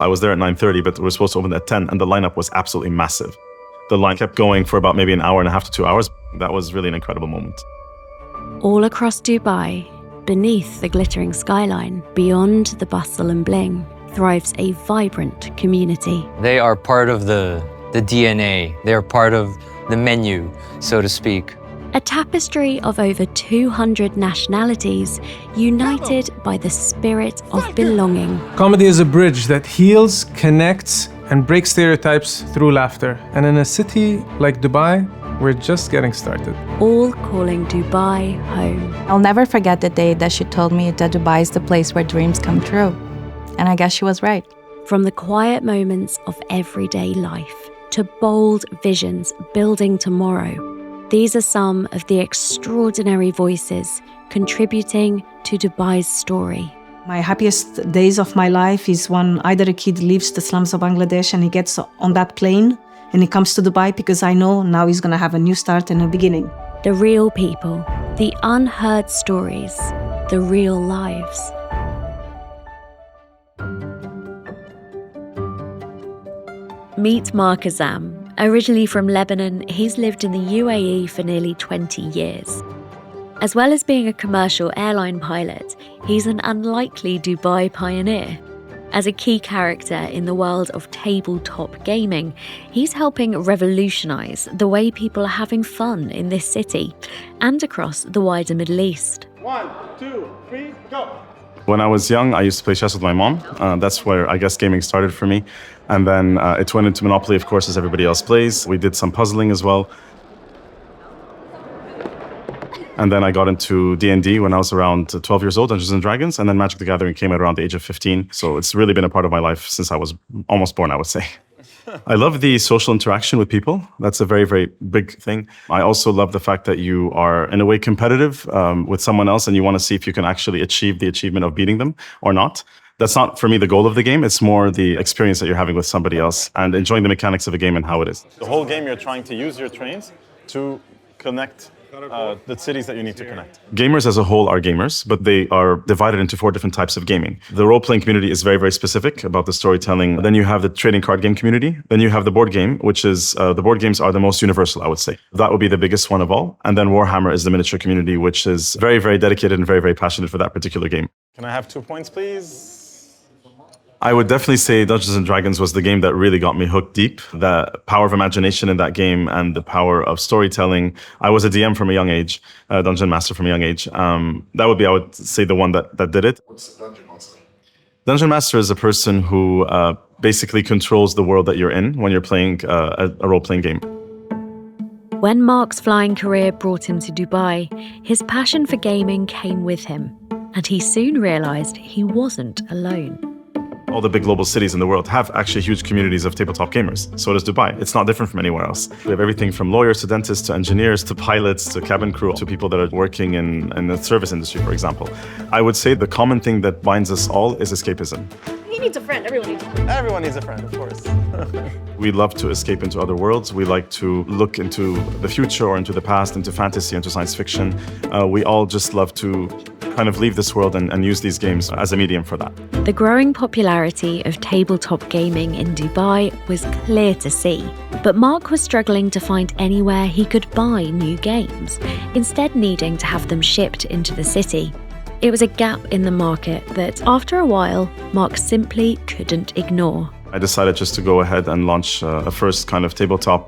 I was there at 9:30, but we were supposed to open at 10, and the lineup was absolutely massive. The line kept going for about maybe an hour and a half to 2 hours. That was really an incredible moment. All across Dubai, beneath the glittering skyline, beyond the bustle and bling, thrives a vibrant community. They are part of the DNA. They are part of the menu, so to speak. A tapestry of over 200 nationalities, united by the spirit of belonging. Comedy is a bridge that heals, connects, and breaks stereotypes through laughter. And in a city like Dubai, we're just getting started. All calling Dubai home. I'll never forget the day that she told me that Dubai is the place where dreams come true. And I guess she was right. From the quiet moments of everyday life to bold visions building tomorrow, these are some of the extraordinary voices contributing to Dubai's story. My happiest days of my life is when either a kid leaves the slums of Bangladesh and he gets on that plane and he comes to Dubai, because I know now he's going to have a new start and a beginning. The real people, the unheard stories, the real lives. Meet Mark Azzam. Originally from Lebanon, he's lived in the UAE for nearly 20 years. As well as being a commercial airline pilot, he's an unlikely Dubai pioneer. As a key character in the world of tabletop gaming, he's helping revolutionise the way people are having fun in this city and across the wider Middle East. 1, 2, 3, go! When I was young, I used to play chess with my mom. That's where I guess gaming started for me. And then it went into Monopoly, of course, as everybody else plays. We did some puzzling as well. And then I got into D&D when I was around 12 years old, Dungeons & Dragons. And then Magic the Gathering came at around the age of 15. So it's really been a part of my life since I was almost born, I would say. I love the social interaction with people. That's a very, very big thing. I also love the fact that you are, in a way, competitive with someone else, and you want to see if you can actually achieve the achievement of beating them or not. That's not, for me, the goal of the game. It's more the experience that you're having with somebody else and enjoying the mechanics of a game and how it is. The whole game, you're trying to use your trains to connect the cities that you need to connect. Gamers as a whole are gamers, but they are divided into 4 different types of gaming. The role-playing community is very, very specific about the storytelling. Then you have the trading card game community. Then you have the board game, which is, the board games are the most universal, I would say. That would be the biggest one of all. And then Warhammer is the miniature community, which is very, very dedicated and very, very passionate for that particular game. Can I have 2 points, please? I would definitely say Dungeons & Dragons was the game that really got me hooked deep. The power of imagination in that game and the power of storytelling. I was a DM from a young age, a Dungeon Master from a young age. That would be, I would say, the one that did it. What's the Dungeon Master? Dungeon Master is a person who basically controls the world that you're in when you're playing a role-playing game. When Mark's flying career brought him to Dubai, his passion for gaming came with him, and he soon realised he wasn't alone. All the big global cities in the world have actually huge communities of tabletop gamers. So does Dubai. It's not different from anywhere else. We have everything from lawyers to dentists to engineers to pilots to cabin crew to people that are working in the service industry, for example. I would say the common thing that binds us all is escapism. He needs a friend. Everyone needs a friend. Everyone needs a friend, of course. We love to escape into other worlds. We like to look into the future or into the past, into fantasy, into science fiction. We all just love to kind of leave this world and use these games as a medium for that. The growing popularity of tabletop gaming in Dubai was clear to see, but Mark was struggling to find anywhere he could buy new games, instead needing to have them shipped into the city. It was a gap in the market that, after a while, Mark simply couldn't ignore. I decided just to go ahead and launch a first kind of tabletop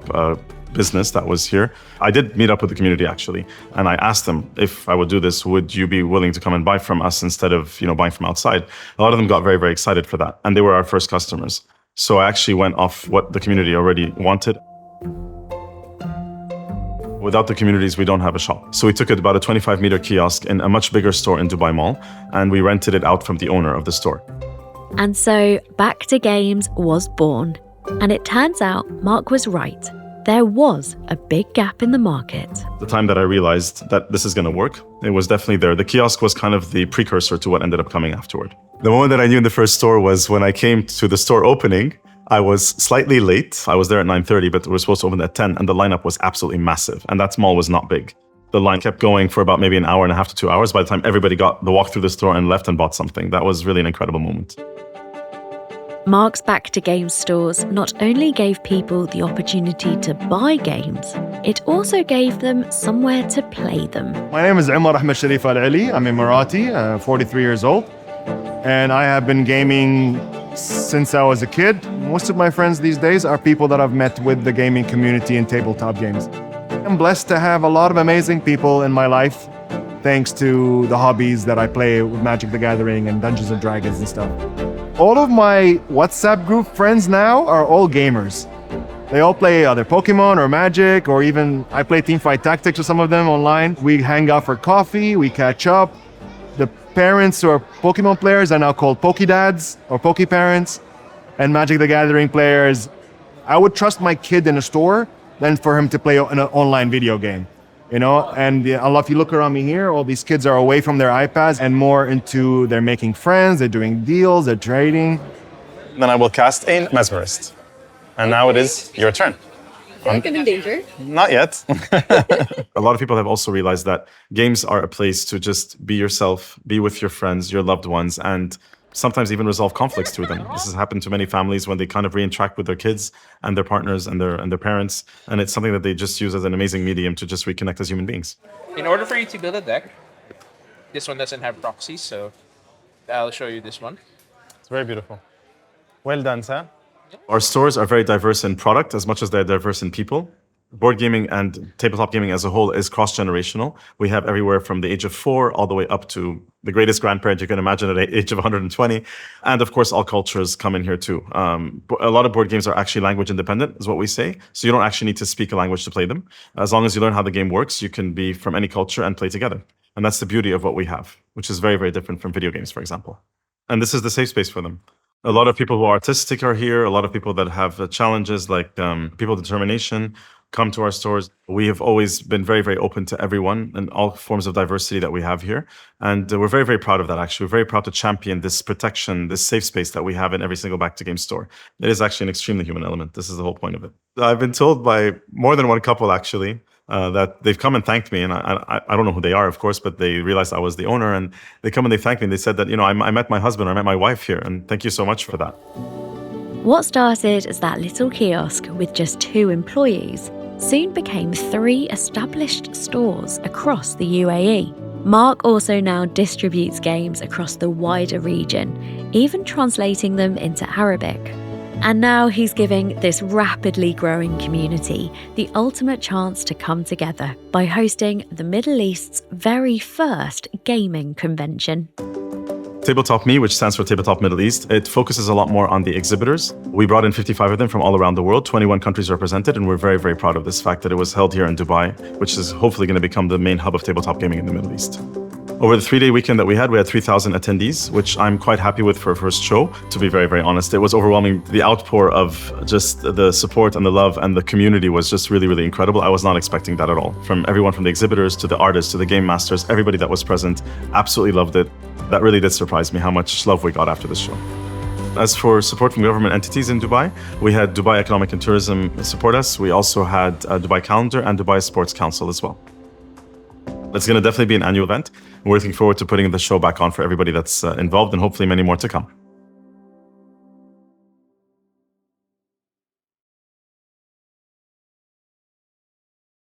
business that was here. I did meet up with the community actually, and I asked them if I would do this, would you be willing to come and buy from us instead of, buying from outside? A lot of them got very, very excited for that, and they were our first customers. So I actually went off what the community already wanted. Without the communities, we don't have a shop. So we took about a 25-meter kiosk in a much bigger store in Dubai Mall, and we rented it out from the owner of the store. And so Back to Games was born. And it turns out Mark was right. There was a big gap in the market. The time that I realized that this is going to work, it was definitely there. The kiosk was kind of the precursor to what ended up coming afterward. The moment that I knew in the first store was when I came to the store opening. I was slightly late. I was there at 9:30, but we were supposed to open at 10, and the lineup was absolutely massive. And that mall was not big. The line kept going for about maybe an hour and a half to 2 hours. By the time everybody got the walk through the store and left and bought something, that was really an incredible moment. Mark's Back to Games stores not only gave people the opportunity to buy games, it also gave them somewhere to play them. My name is Umar Ahmed Sharif Al-Ali. I'm Emirati, 43 years old. And I have been gaming since I was a kid. Most of my friends these days are people that I've met with the gaming community in tabletop games. I'm blessed to have a lot of amazing people in my life, thanks to the hobbies that I play with Magic the Gathering and Dungeons and Dragons and stuff. All of my WhatsApp group friends now are all gamers. They all play either Pokemon or Magic, or even I play Teamfight Tactics with some of them online. We hang out for coffee, we catch up. The parents who are Pokemon players are now called Pokedads or Pokeparents. And Magic the Gathering players, I would trust my kid in a store than for him to play an online video game. You know, and if you look around me here, all these kids are away from their iPads and more into they're making friends, they're doing deals, they're trading. Then I will cast a Mesmerist. And now it is your turn. I feel like I'm in danger. Not yet. A lot of people have also realized that games are a place to just be yourself, be with your friends, your loved ones, and sometimes even resolve conflicts through them. This has happened to many families when they kind of re-interact with their kids and their partners and their parents, and it's something that they just use as an amazing medium to just reconnect as human beings. In order for you to build a deck, this one doesn't have proxies, so I'll show you this one. It's very beautiful. Well done, sir. Our stores are very diverse in product as much as they're diverse in people. Board gaming and tabletop gaming as a whole is cross-generational. We have everywhere from the age of 4 all the way up to the greatest grandparent you can imagine at the age of 120. And of course, all cultures come in here too. A lot of board games are actually language independent, is what we say. So you don't actually need to speak a language to play them. As long as you learn how the game works, you can be from any culture and play together. And that's the beauty of what we have, which is very, very different from video games, for example. And this is the safe space for them. A lot of people who are artistic are here. A lot of people that have challenges like people with determination come to our stores. We have always been very, very open to everyone and all forms of diversity that we have here. And we're very, very proud of that, actually. We're very proud to champion this protection, this safe space that we have in every single Back to Game store. It is actually an extremely human element. This is the whole point of it. I've been told by more than one couple, actually, that they've come and thanked me. And I don't know who they are, of course, but they realized I was the owner. And they come and they thank me. And they said that, I met my husband, or I met my wife here. And thank you so much for that. What started as that little kiosk with just 2 employees soon became 3 established stores across the UAE. Mark also now distributes games across the wider region, even translating them into Arabic. And now he's giving this rapidly growing community the ultimate chance to come together by hosting the Middle East's very first gaming convention. Tabletop Me, which stands for Tabletop Middle East, it focuses a lot more on the exhibitors. We brought in 55 of them from all around the world, 21 countries represented, and we're very, very proud of this fact that it was held here in Dubai, which is hopefully going to become the main hub of tabletop gaming in the Middle East. Over the 3-day weekend that we had 3,000 attendees, which I'm quite happy with for a first show, to be very, very honest. It was overwhelming. The outpour of just the support and the love and the community was just really, really incredible. I was not expecting that at all. From everyone from the exhibitors to the artists to the game masters, everybody that was present absolutely loved it. That really did surprise me how much love we got after this show. As for support from government entities in Dubai, we had Dubai Economic and Tourism support us. We also had Dubai Calendar and Dubai Sports Council as well. It's going to definitely be an annual event. We're looking forward to putting the show back on for everybody that's involved, and hopefully many more to come.